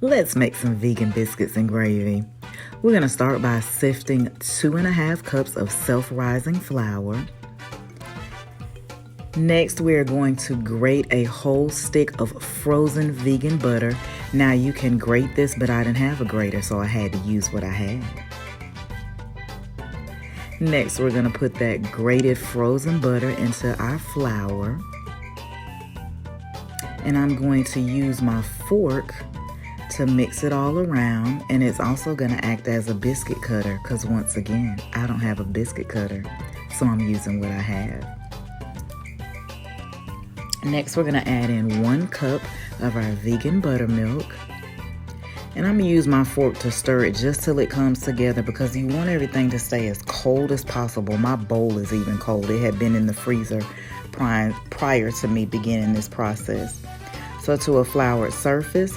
Let's make some vegan biscuits and gravy. We're going to start by sifting 2.5 cups of self-rising flour. Next, we're going to grate a whole stick of frozen vegan butter. Now you can grate this, but I didn't have a grater, so I had to use what I had. Next, we're going to put that grated frozen butter into our flour. And I'm going to use my fork to mix it all around, and it's also going to act as a biscuit cutter because once again, I don't have a biscuit cutter, so I'm using what I have. Next, we're going to add in 1 cup of our vegan buttermilk, and I'm going to use my fork to stir it just till it comes together because you want everything to stay as cold as possible. My bowl is even cold. It had been in the freezer prior to me beginning this process. So to a floured surface,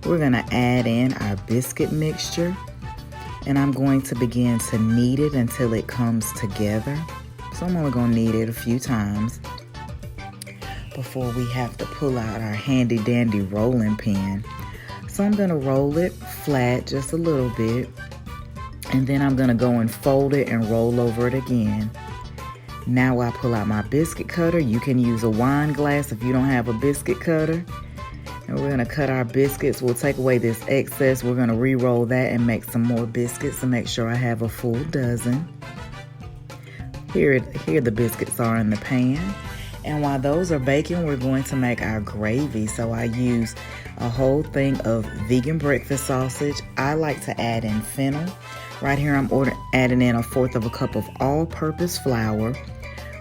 we're going to add in our biscuit mixture, and I'm going to begin to knead it until it comes together. So I'm only going to knead it a few times before we have to pull out our handy dandy rolling pin. So I'm going to roll it flat just a little bit, and then I'm going to go and fold it and roll over it again. Now I pull out my biscuit cutter. You can use a wine glass if you don't have a biscuit cutter. And we're going to cut our biscuits. We'll take away this excess. We're going to re-roll that and make some more biscuits to make sure I have a full dozen. Here the biscuits are in the pan. And while those are baking, we're going to make our gravy. So I use a whole thing of vegan breakfast sausage. I like to add in fennel. Right here I'm adding in 1/4 cup of all-purpose flour.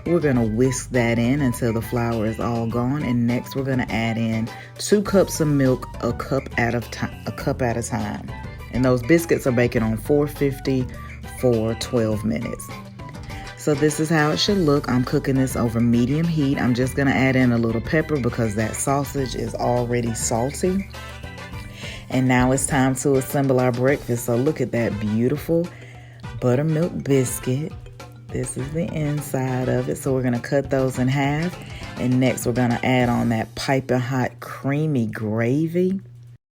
We're going to whisk that in until the flour is all gone. And next we're going to add in 2 cups of milk, a cup at a time. And those biscuits are baking on 450 for 12 minutes. So this is how it should look. I'm cooking this over medium heat. I'm just going to add in a little pepper because that sausage is already salty. And now it's time to assemble our breakfast. So look at that beautiful buttermilk biscuit. This is the inside of it. So we're going to cut those in half. And next we're going to add on that piping hot creamy gravy.